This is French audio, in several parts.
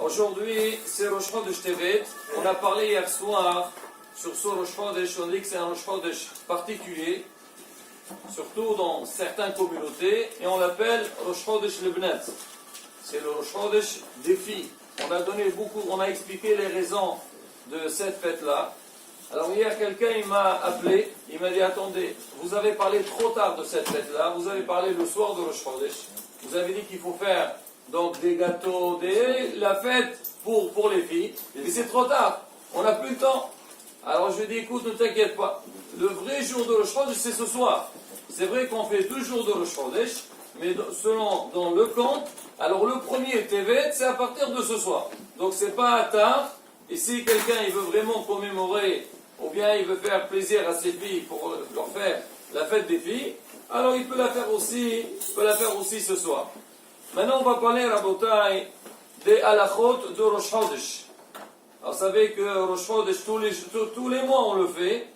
Aujourd'hui, c'est Rosh Chodesh Tevet. On a parlé hier soir sur ce Rosh Chodesh. On dit que c'est un Rosh Chodesh particulier, surtout dans certaines communautés, et on l'appelle Rosh Chodesh Lebnat. C'est le Rosh Chodesh des filles. On a expliqué les raisons de cette fête-là. Alors hier, quelqu'un il m'a appelé, il m'a dit attendez, vous avez parlé trop tard de cette fête-là, vous avez parlé le soir de Rosh Chodesh. Vous avez dit qu'il faut faire donc des gâteaux, la fête pour les filles, mais c'est trop tard, on n'a plus le temps. Alors je lui ai dit écoute, ne t'inquiète pas, le vrai jour de Rosh Chodesh c'est ce soir. C'est vrai qu'on fait 2 jours de Rosh Chodesh, mais selon dans le compte, alors le premier Tevet c'est à partir de ce soir. Donc c'est pas à tard, et si quelqu'un il veut vraiment commémorer, ou bien il veut faire plaisir à ses filles pour leur faire la fête des filles, alors il peut la faire aussi ce soir. Maintenant, on va parler, Rabotai, des halachot de Rosh Chodesh. Alors, vous savez que Rosh Chodesh, tous les mois, on le fait.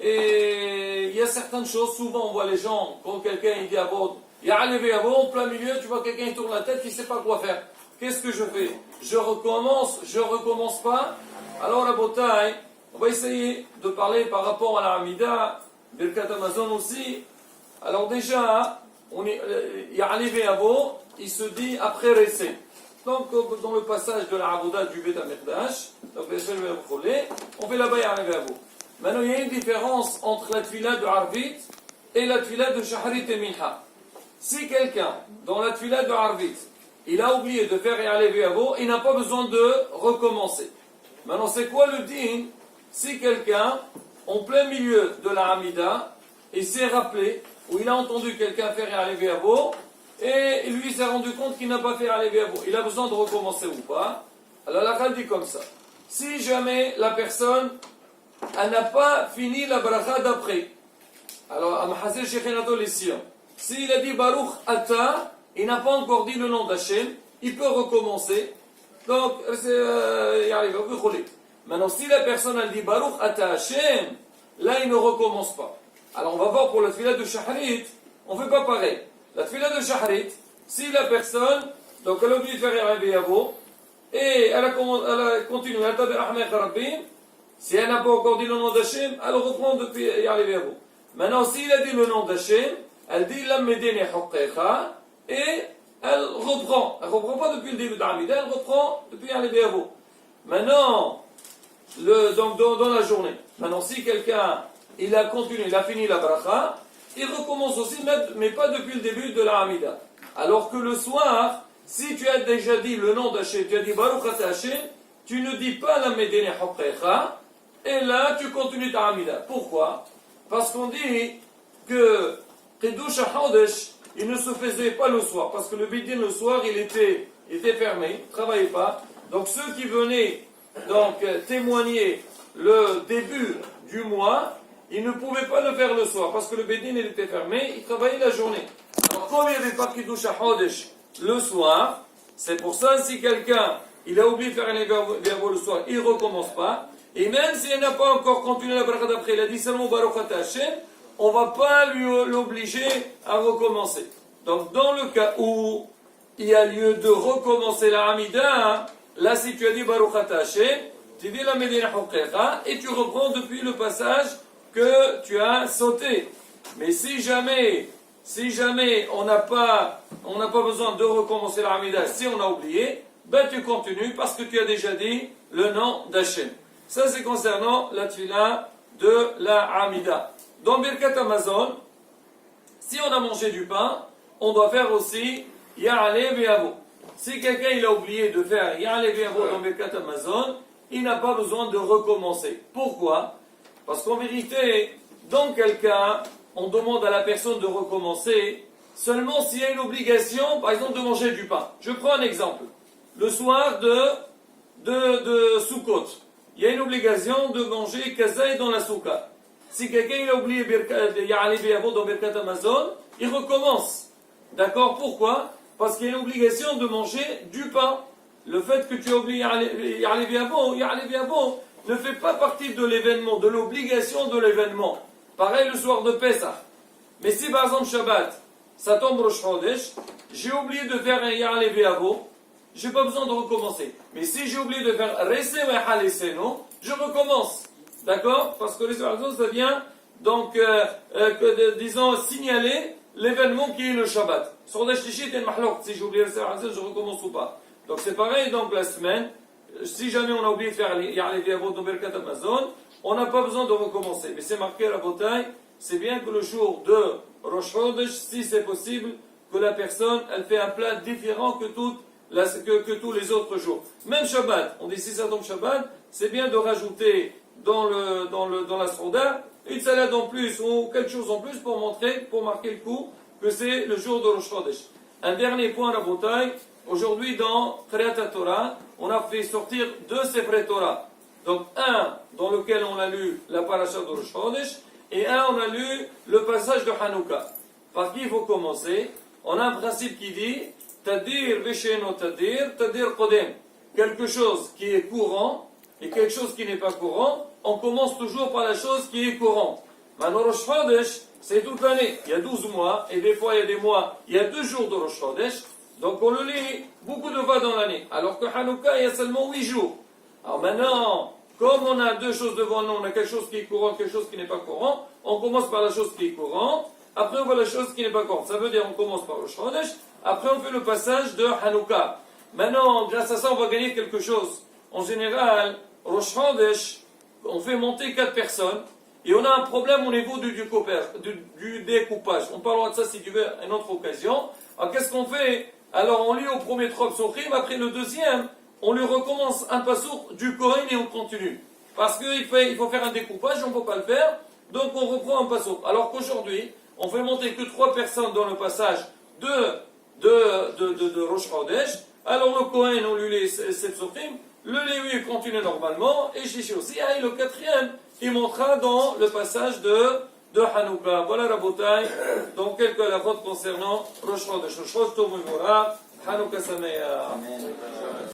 Et il y a certaines choses, souvent, on voit les gens, quand quelqu'un il dit à Bod, il y a levé à Bod, en plein milieu, tu vois quelqu'un qui tourne la tête, il ne sait pas quoi faire. Qu'est-ce que je fais? Je recommence pas. Alors, Rabotai, on va essayer de parler par rapport à la Hamida, Birkat Hamazon aussi. Alors, déjà, il y a levé à Bod, il se dit après Ressé. Donc, dans le passage de la Abouda du Beth Amikdash, donc on fait là-bas Ya'alev. Maintenant, il y a une différence entre la tfila de Arvit et la tfila de Shahrit et Minha. Si quelqu'un, dans la tfila de Arvit, il a oublié de faire Ya'alev, il n'a pas besoin de recommencer. Maintenant, c'est quoi le din? Si quelqu'un, en plein milieu de la Hamida, il s'est rappelé, ou il a entendu quelqu'un faire Ya'alev, et lui s'est rendu compte qu'il n'a pas fait Ya'alev, il a besoin de recommencer ou pas. Alors la Khal dit comme ça. Si jamais la personne elle n'a pas fini la bracha d'après, alors Amhazir Shekhinado Lessian, s'il a dit Baruch Ata, il n'a pas encore dit le nom d'Hachem, il peut recommencer. Donc, Ya'alev. Maintenant, si la personne elle dit Baruch Ata Hachem, là il ne recommence pas. Alors on va voir pour la tfila de Shahrit, on ne fait pas pareil. La tfila de Shahrit, si la personne, donc elle a oublié de faire Ya'alev et elle a continué, elle a tabi Rahmech Rabbim, si elle n'a pas encore dit le nom d'Hachem, elle reprend depuis Ya'alev. Maintenant, s'il a dit le nom d'Hachem, elle dit Lammedeni Huqqecha, et elle reprend. Elle ne reprend pas depuis le début d'Amida, elle reprend depuis Ya'alev. Maintenant, donc dans la journée. Maintenant, si quelqu'un, il a continué, il a fini la bracha, il recommence aussi, mais pas depuis le début de la Hamida. Alors que le soir, si tu as déjà dit le nom d'Hachem, tu as dit Baruch Ata Hachem, tu ne dis pas la Medene Huqqecha, et là tu continues ta Hamida. Pourquoi? Parce qu'on dit que Kiddush HaChodesh, il ne se faisait pas le soir, parce que le Bidin le soir, il était fermé, il ne travaillait pas. Donc ceux qui venaient témoigner le début du mois, il ne pouvait pas le faire le soir, parce que le Bédin il était fermé, il travaillait la journée. Alors comme il n'y avait pas Kiddush HaChodesh le soir, c'est pour ça si quelqu'un, il a oublié de faire un Ya'alev le soir, il ne recommence pas, et même s'il n'a pas encore continué la bracha d'après, il a dit seulement Baruch Ata Hachem, on ne va pas l'obliger à recommencer. Donc dans le cas où il y a lieu de recommencer la Hamida, là si tu as dit Baruch Ata Hachem, tu dis la Medina Huqqecha, et tu reprends depuis le passage que tu as sauté. Mais si jamais on n'a pas besoin de recommencer la Hamida, si on a oublié, ben tu continues parce que tu as déjà dit le nom d'Hachem. Ça c'est concernant la tfila de la Hamida. Dans Birkat Hamazon, si on a mangé du pain, on doit faire aussi Ya'alev. Si quelqu'un il a oublié de faire Ya'alev dans Birkat Hamazon, il n'a pas besoin de recommencer. Pourquoi? Parce qu'en vérité, dans quel cas, on demande à la personne de recommencer seulement s'il y a une obligation, par exemple, de manger du pain. Je prends un exemple. Le soir de Sukkot, il y a une obligation de manger kazaï dans la soukha. Si quelqu'un il a oublié Ya'alev dans Birkat Hamazon, il recommence. D'accord? Pourquoi? Parce qu'il y a une obligation de manger du pain. Le fait que tu as oublié Ya'alev ne fait pas partie de l'événement, de l'obligation de l'événement. Pareil le soir de Pessah. Mais si par exemple Shabbat, ça tombe Rosh Chodesh, j'ai oublié de faire un Ya'alev, j'ai pas besoin de recommencer. Mais si j'ai oublié de faire Rese Mehal Eseno, je recommence. D'accord? Parce que les ça vient donc, disons, signaler l'événement qui est le Shabbat. Sur les Shlichit et Mahlok, si j'ai oublié Rese Mehal je recommence ou pas. Donc c'est pareil, donc la semaine, si jamais on a oublié de faire Ya'alev Yavot dans Birkat Amazon, on n'a pas besoin de recommencer. Mais c'est marqué à la bataille, c'est bien que le jour de Rosh Chodesh, si c'est possible, que la personne, elle fait un plat différent que tous les autres jours. Même Shabbat, on dit si ça tombe Shabbat, c'est bien de rajouter dans la Srouda une salade en plus ou quelque chose en plus pour marquer le coup que c'est le jour de Rosh Chodesh. Un dernier point à la bataille, aujourd'hui dans Kriyat Torah, on a fait sortir 2 Sefer Torah. Donc un dans lequel on a lu la paracha de Rosh Chodesh et un on a lu le passage de Hanouka. Par qui il faut commencer? On a un principe qui dit Tadir Vesheno Tadir, Tadir Kodem. Quelque chose qui est courant et quelque chose qui n'est pas courant, on commence toujours par la chose qui est courante. Maintenant Rosh Chodesh, c'est toute l'année. Il y a 12 mois et des fois il y a des mois, il y a 2 jours de Rosh Chodesh. Donc on le lit beaucoup de fois dans l'année. Alors que Hanouka, il y a seulement 8 jours. Alors maintenant, comme on a 2 choses devant nous, on a quelque chose qui est courant, quelque chose qui n'est pas courant, on commence par la chose qui est courante, après on voit la chose qui n'est pas courante. Ça veut dire on commence par le Chodesh, après on fait le passage de Hanouka. Maintenant, grâce à ça, on va gagner quelque chose. En général, Rosh Chodesh, on fait monter 4 personnes, et on a un problème au niveau du découpage. On parlera de ça si tu veux à une autre occasion. Alors qu'est-ce qu'on fait? Alors on lit au premier 3 psochim, après le deuxième, on lui recommence un passour du Kohen et on continue. Parce qu'il faut faire un découpage, on ne peut pas le faire, donc on reprend un passour. Alors qu'aujourd'hui, on fait monter que 3 personnes dans le passage de Rosh Chodesh. Alors le Kohen, on lui lit 7 psochim, le Lévi continue normalement, et Shishi aussi, et le 4e, il montera dans le passage de Hanouka. Voilà la bataille, donc quelques halachot concernant Rosh Chodesh. Rosh Chodesh Tov Mevorach, Hanouka Sameach.